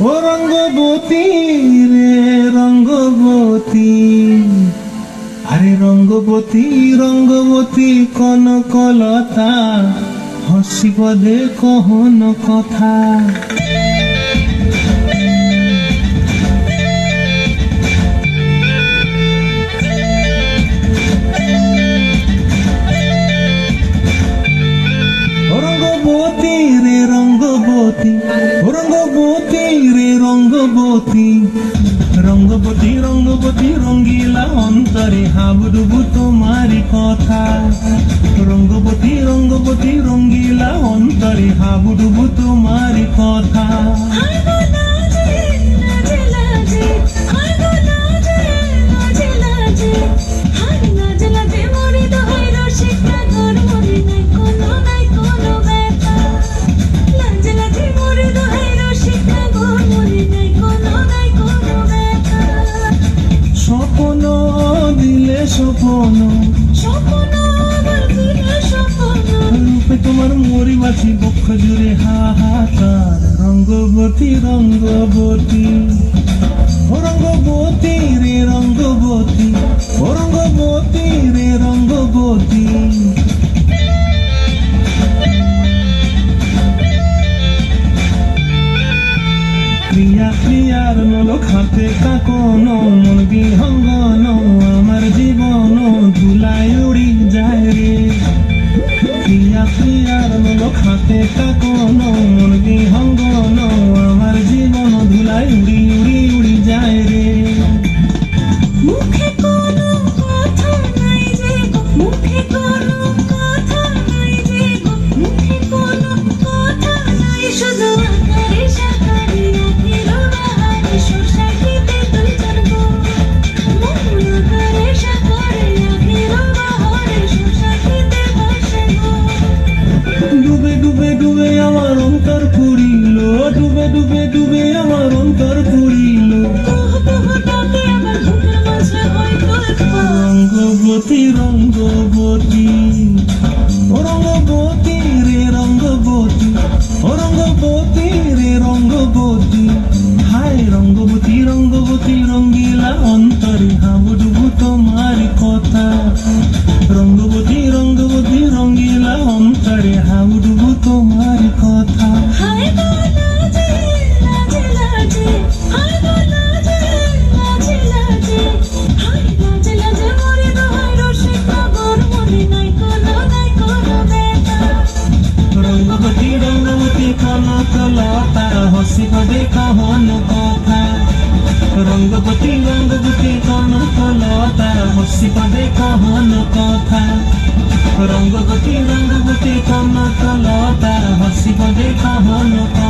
ও রঙ্গবতী রে রঙ্গবতী, আরে রঙ্গবতী রঙ্গবতী কনকলতা, হসি পদে কহন কথা। রঙ্গবতী রে রঙ্গবতী, রঙ্গবতী রে রঙ্গবতী, রঙ্গবতী রঙ্গবতী রঙ্গিলা অন্তরে হাবুডুবু তোমারি কথা। রঙ্গবতী রঙ্গবতী রঙ্গিলা অন্তরে হাবুডুবু তোমারি কথা। স্বপ্ন দিলে স্বপ্ন, রূপে তোমার মরি বাছি বক্ষ জুড়ে হাহাকার। রঙ্গবতী রঙ্গবতী, ও রঙ্গবতী রে রঙ্গবতী, ও রঙ্গবতী রে রঙ্গবতী। ক্রিয়া ক্রিয়ার নলক হাতে কাকন, মন বিহঙ্গন আমার জীবন ধুলায় উড়ি যায় রে। ক্রিয়া ক্রিয়ার নলক হাতে কাকন, মন বিহঙ্গন আমার জীবন ধুলায় উড়ি উড়ি উড়ি যায় রে। মুখে কোনো কথা নাই যে গো, মুখে কোনো কথা নাই যে গো, মুখে কোনো কথা নাই, শুধু আকারে সাকারে আখেরো বাহারে সোসাইটিতে তুই জানবো। মন আকারে সাকারে আখেরো বাহারে সোসাইটিতে বসে গো। ডুবে ডুবে ডুবে আমার অন্তর পুরিল, ডুবে ডুবে ডুবে আমার অন্তর পুরিল। কুহু কুহু ডাকে আমার বুকের মাঝে হয় তোলপাড়। রঙ্গবতী রঙ্গবতী, ও রঙ্গবতী রে রঙ্গবতী, ও রঙ্গবতী রে রঙ্গবতী। হায় রঙ্গবতী রঙ্গবতী রঙ্গিলা অন্তরে হাবুডুবু তোমার কথা। রঙ্গবতী রঙ্গবতী রঙ্গিলা অন্তরে হাবুডুবু তোমার কথা। হায় গো লাজে লাজে লাজে, হায় গো লাজে লাজে লাজে, হায় লাজে লাজে মরে দোহাই রসিক নগর, মনে নাই কোনো ব্যথা। রঙ্গবতী রঙ্গবতী কনকলতা, হসি পদে কহন কথা। রঙ্গবতী রঙ্গবতী কনকলতা, হসি পদে কহন কথা। রঙ্গবতী রঙ্গবতী কনকলতা, হসি পদে কহন কথা।